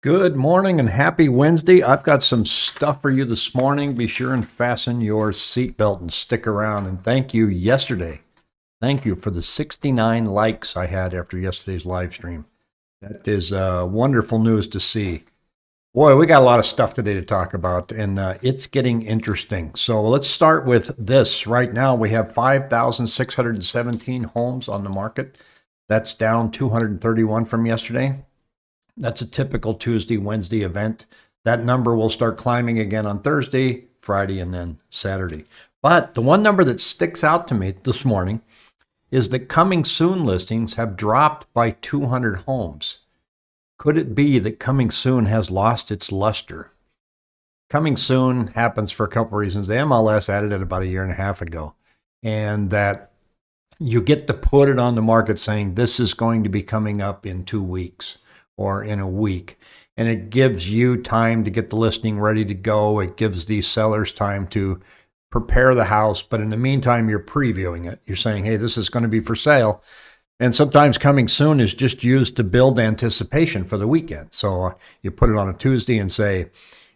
Good morning and happy Wednesday. I've got some stuff for you this morning. Be sure and fasten your seatbelt and stick around. And thank you yesterday. Thank you for the 69 likes I had after yesterday's live stream. That is wonderful news to see. Boy, we got a lot of stuff today to talk about, and it's getting interesting. So let's start with this. Right now, we have 5,617 homes on the market. That's down 231 from yesterday. That's a typical Tuesday, Wednesday event. That number will start climbing again on Thursday, Friday, and then Saturday. But the one number that sticks out to me this morning is that coming soon listings have dropped by 200 homes. Could it be that coming soon has lost its luster? Coming soon happens for a couple of reasons. The MLS added it about a year and a half ago, and that you get to put it on the market saying this is going to be coming up in 2 weeks or in a week. And it gives you time to get the listing ready to go. It gives these sellers time to prepare the house. But in the meantime, you're previewing it. You're saying, hey, this is going to be for sale. And sometimes coming soon is just used to build anticipation for the weekend. So you put it on a Tuesday and say,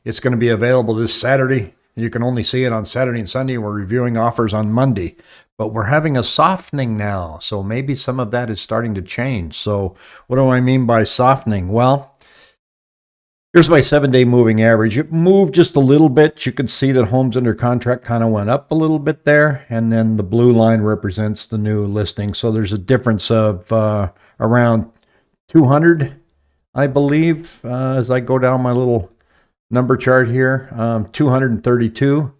it's going to be available this Saturday. You can only see it on Saturday and Sunday. We're reviewing offers on Monday. But we're having a softening now, so maybe some of that is starting to change. So what do I mean by softening? Well, here's my 7-day moving average. It moved just a little bit. You can see that homes under contract kind of went up a little bit there, and then the blue line represents the new listing. So there's a difference of around 200, I believe, as I go down my little number chart here, 232.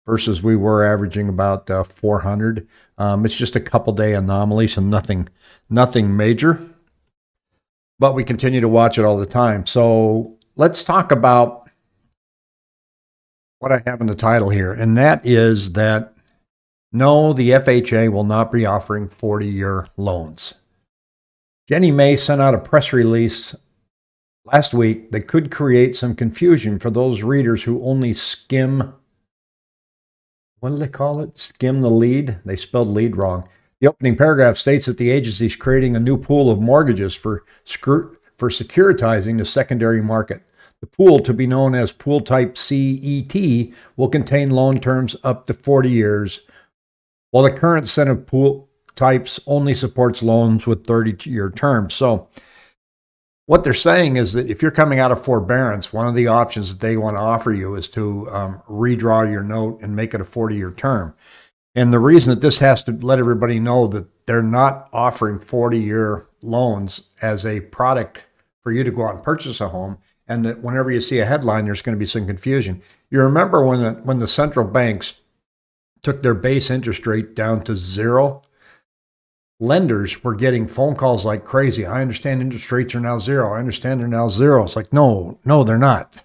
Versus we were averaging about 400. It's just a couple day anomaly, so nothing major. But we continue to watch it all the time. So let's talk about what I have in the title here, and that is that no, the FHA will not be offering 40-year loans. Ginnie Mae sent out a press release last week that could create some confusion for those readers who only skim. What do they call it? Skim the lead. They spelled lead wrong. The opening paragraph states that the agency is creating a new pool of mortgages for securitizing the secondary market. The pool, to be known as Pool Type CET, will contain loan terms up to 40 years, while the current set of pool types only supports loans with 30-year terms. So what they're saying is that if you're coming out of forbearance, one of the options that they want to offer you is to redraw your note and make it a 40-year term. And the reason that this has to let everybody know that they're not offering 40-year loans as a product for you to go out and purchase a home, and that whenever you see a headline, there's going to be some confusion. You remember when the central banks took their base interest rate down to zero? Lenders were getting phone calls like crazy. I understand interest rates are now zero. I understand they're now zero. It's like, no, they're not.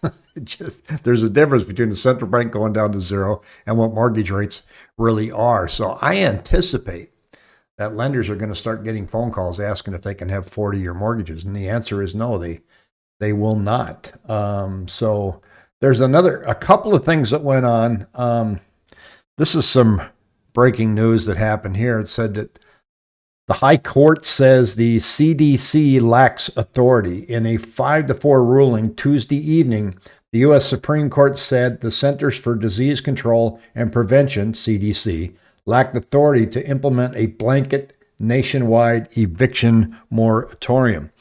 There's a difference between the central bank going down to zero and what mortgage rates really are. So I anticipate that lenders are going to start getting phone calls asking if they can have 40-year mortgages. And the answer is no, they will not. So there's a couple of things that went on. This is some breaking news that happened here. It said that the High Court says the CDC lacks authority. In a 5-4 ruling Tuesday evening, the U.S. Supreme Court said the Centers for Disease Control and Prevention, CDC, lacked authority to implement a blanket nationwide eviction moratorium.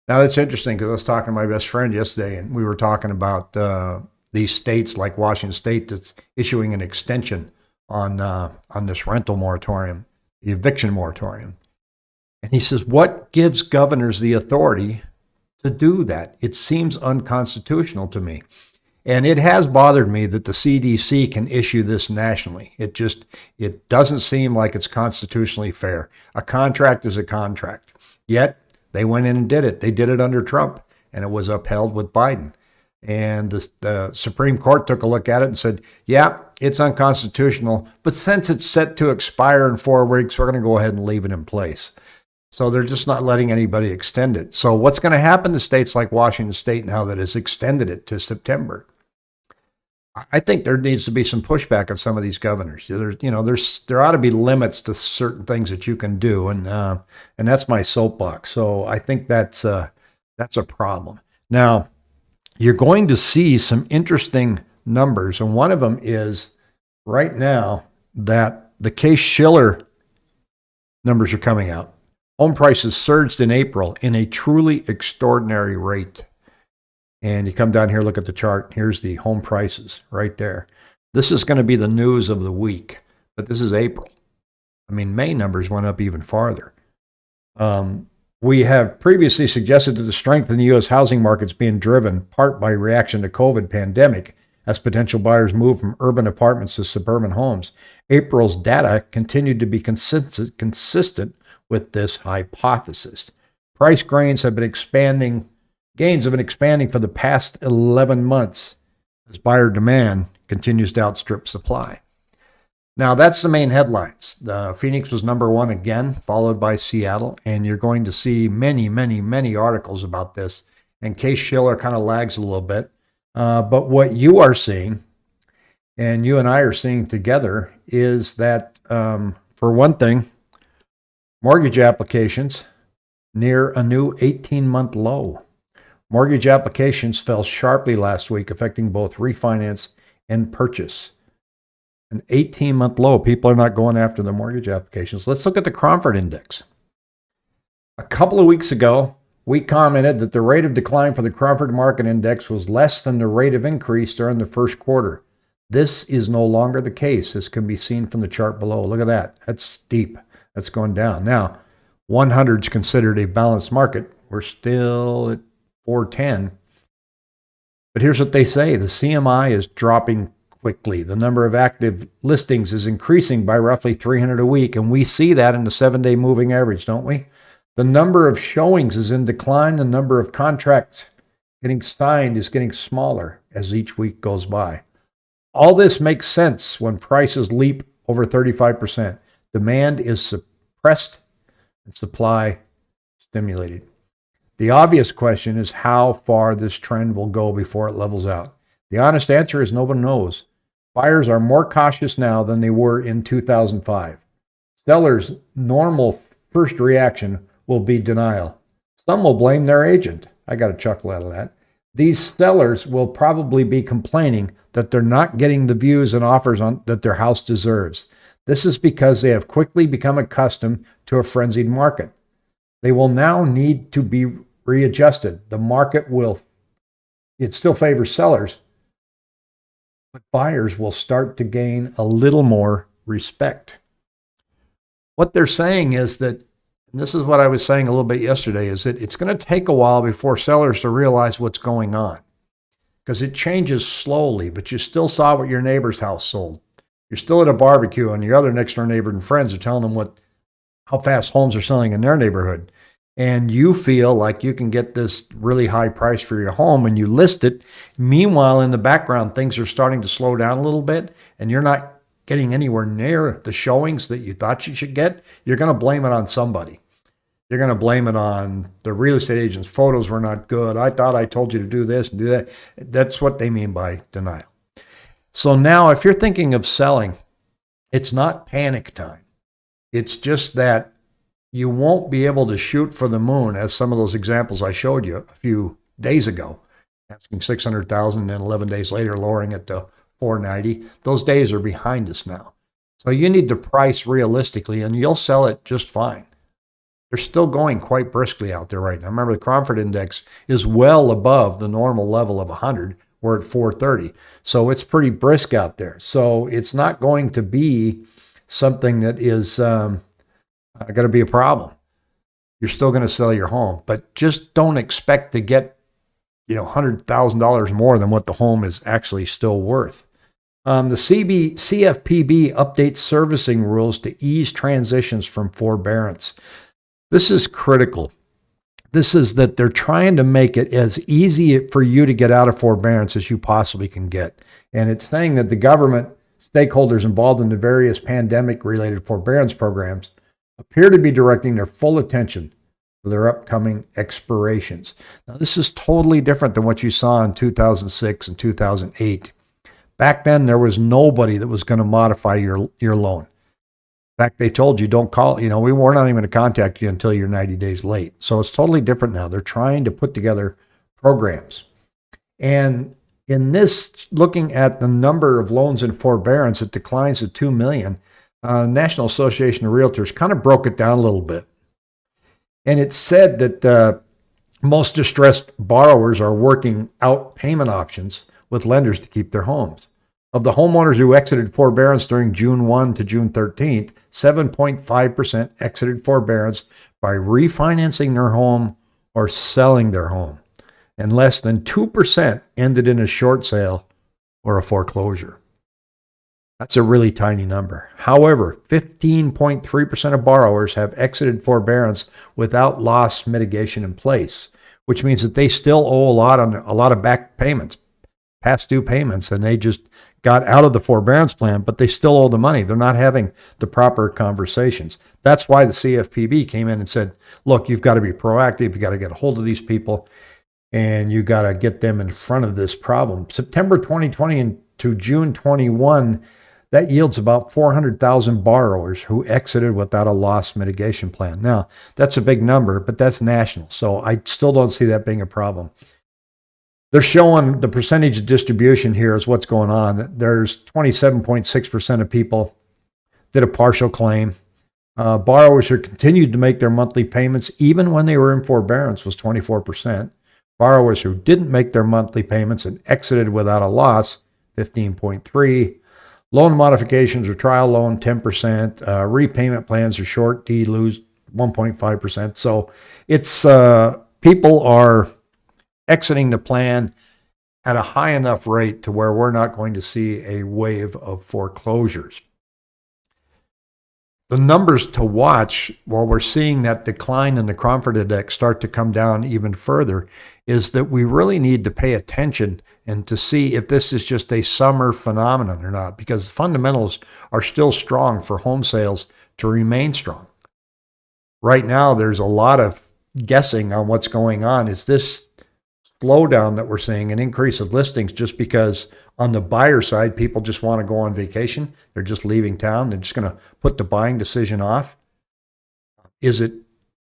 Now, that's interesting because I was talking to my best friend yesterday, and we were talking about these states like Washington State that's issuing an extension on this rental moratorium, the eviction moratorium. And he says, what gives governors the authority to do that? It seems unconstitutional to me. And it has bothered me that the CDC can issue this nationally. It doesn't seem like it's constitutionally fair. A contract is a contract. Yet they went in and did it. They did it under Trump, and it was upheld with Biden. And the Supreme Court took a look at it and said, yeah, it's unconstitutional, but since it's set to expire in 4 weeks, we're going to go ahead and leave it in place. So they're just not letting anybody extend it. So what's going to happen to states like Washington State now that has extended it to September? I think there needs to be some pushback on some of these governors. There ought to be limits to certain things that you can do, and that's my soapbox. So I think that's a problem. Now, you're going to see some interesting numbers. And one of them is right now that the Case-Shiller numbers are coming out. Home prices surged in April in a truly extraordinary rate. And you come down here, look at the chart. Here's the home prices right there. This is going to be the news of the week, but this is April. I mean, May numbers went up even farther. We have previously suggested that the strength in the U.S. housing market is being driven part by reaction to COVID pandemic as potential buyers move from urban apartments to suburban homes. April's data continued to be consistent with this hypothesis. Price gains have been expanding for the past 11 months as buyer demand continues to outstrip supply. Now, that's the main headlines. Phoenix was number one again, followed by Seattle, and you're going to see many, many, many articles about this. And Case-Shiller kind of lags a little bit. But what you are seeing, and you and I are seeing together, is that, for one thing, mortgage applications near a new 18-month low. Mortgage applications fell sharply last week, affecting both refinance and purchase. An 18-month low. People are not going after the mortgage applications. Let's look at the Cromford Index. A couple of weeks ago, we commented that the rate of decline for the Cromford Market Index was less than the rate of increase during the first quarter. This is no longer the case, as can be seen from the chart below. Look at that. That's steep. That's going down. Now, 100 is considered a balanced market. We're still at 410. But here's what they say. The CMI is dropping quickly. The number of active listings is increasing by roughly 300 a week, and we see that in the 7-day moving average, don't we? The number of showings is in decline. The number of contracts getting signed is getting smaller as each week goes by. All this makes sense when prices leap over 35%. Demand is suppressed and supply stimulated. The obvious question is how far this trend will go before it levels out. The honest answer is nobody knows. Buyers are more cautious now than they were in 2005. Sellers' normal first reaction will be denial. Some will blame their agent. I got a chuckle out of that. These sellers will probably be complaining that they're not getting the views and offers that their house deserves. This is because they have quickly become accustomed to a frenzied market. They will now need to be readjusted. The market it still favors sellers, but buyers will start to gain a little more respect. What they're saying is that, and this is what I was saying a little bit yesterday, is that it's going to take a while before sellers to realize what's going on, because it changes slowly, but you still saw what your neighbor's house sold. You're still at a barbecue and your other next door neighbor and friends are telling them how fast homes are selling in their neighborhood. And you feel like you can get this really high price for your home and you list it. Meanwhile, in the background, things are starting to slow down a little bit and you're not getting anywhere near the showings that you thought you should get. You're going to blame it on somebody. You're going to blame it on the real estate agent's photos were not good. I thought I told you to do this and do that. That's what they mean by denial. So now if you're thinking of selling, it's not panic time. It's just that you won't be able to shoot for the moon, as some of those examples I showed you a few days ago, asking 600,000 and then 11 days later lowering it to 490. Those days are behind us now. So you need to price realistically and you'll sell it just fine. They're still going quite briskly out there right now. Remember, the Cromford Index is well above the normal level of 100. We're at 430. So it's pretty brisk out there. So it's not going to be something that is going to be a problem. You're still going to sell your home, but just don't expect to get, $100,000 more than what the home is actually still worth. The CFPB updates servicing rules to ease transitions from forbearance. This is critical. This is that they're trying to make it as easy for you to get out of forbearance as you possibly can get. And it's saying that the government stakeholders involved in the various pandemic-related forbearance programs appear to be directing their full attention to their upcoming expirations. Now, this is totally different than what you saw in 2006 and 2008. Back then, there was nobody that was going to modify your loan. In fact, they told you, don't call, we're not even going to contact you until you're 90 days late. So it's totally different now. They're trying to put together programs. And in this, looking at the number of loans in forbearance, it declines to 2 million. National Association of Realtors kind of broke it down a little bit. And it said that most distressed borrowers are working out payment options with lenders to keep their homes. Of the homeowners who exited forbearance during June 1 to June 13th, 7.5% exited forbearance by refinancing their home or selling their home, and less than 2% ended in a short sale or a foreclosure. That's a really tiny number. However, 15.3% of borrowers have exited forbearance without loss mitigation in place, which means that they still owe a lot of back payments, past due payments, and they just got out of the forbearance plan, but they still owe the money. They're not having the proper conversations. That's why the CFPB came in and said, look, you've got to be proactive. You've got to get a hold of these people, and you got to get them in front of this problem. September 2020 to June 21, that yields about 400,000 borrowers who exited without a loss mitigation plan. Now, that's a big number, but that's national, so I still don't see that being a problem. They're showing the percentage of distribution here is what's going on. There's 27.6% of people did a partial claim. Borrowers who continued to make their monthly payments even when they were in forbearance was 24%. Borrowers who didn't make their monthly payments and exited without a loss, 15.3%. Loan modifications or trial loan, 10%. Repayment plans or short D lose 1.5%. So it's people are exiting the plan at a high enough rate to where we're not going to see a wave of foreclosures. The numbers to watch while we're seeing that decline in the Cromford Index start to come down even further is that we really need to pay attention and to see if this is just a summer phenomenon or not, because fundamentals are still strong for home sales to remain strong. Right now, there's a lot of guessing on what's going on. Is this slowdown that we're seeing an increase of listings just because on the buyer side, people just want to go on vacation? They're just leaving town. They're just going to put the buying decision off. Is it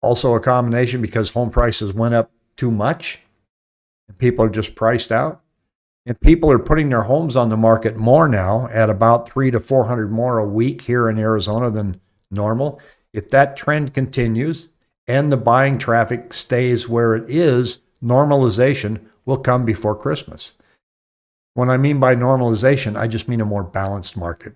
also a combination because home prices went up too much and people are just priced out? And people are putting their homes on the market more now at about 300 to 400 more a week here in Arizona than normal. If that trend continues and the buying traffic stays where it is, normalization will come before Christmas. When I mean by normalization, I just mean a more balanced market.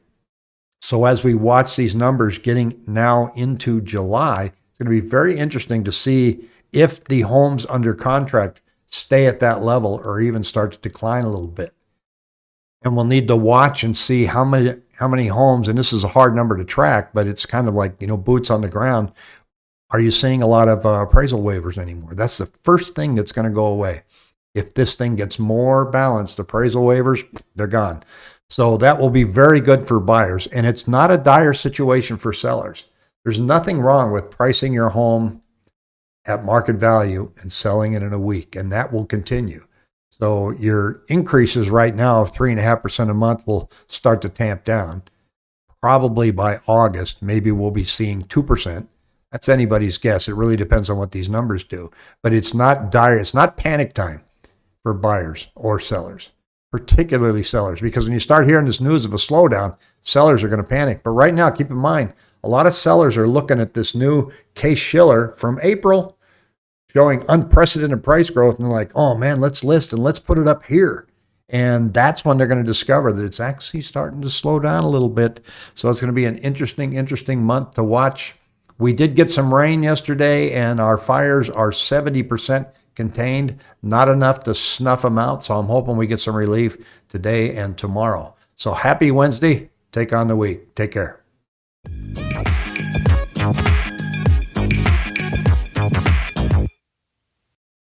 So as we watch these numbers getting now into July, it's going to be very interesting to see if the homes under contract stay at that level or even start to decline a little bit. And we'll need to watch and see how many homes, and this is a hard number to track, but it's kind of like, boots on the ground. Are you seeing a lot of appraisal waivers anymore? That's the first thing that's going to go away. If this thing gets more balanced, appraisal waivers, they're gone. So that will be very good for buyers. And it's not a dire situation for sellers. There's nothing wrong with pricing your home at market value and selling it in a week, and that will continue. So your increases right now of 3.5% a month will start to tamp down. Probably by August, maybe we'll be seeing 2%. That's anybody's guess. It really depends on what these numbers do. But it's not dire. It's not panic time for buyers or sellers, particularly sellers, because when you start hearing this news of a slowdown, sellers are going to panic. But right now, keep in mind, a lot of sellers are looking at this new Case-Shiller from April showing unprecedented price growth, and they're like, oh man, let's list and let's put it up here. And that's when they're going to discover that it's actually starting to slow down a little bit. So it's going to be an interesting month to watch. We did get some rain yesterday, and our fires are 70% contained, not enough to snuff them out. So I'm hoping we get some relief today and tomorrow. So happy Wednesday. Take on the week. Take care.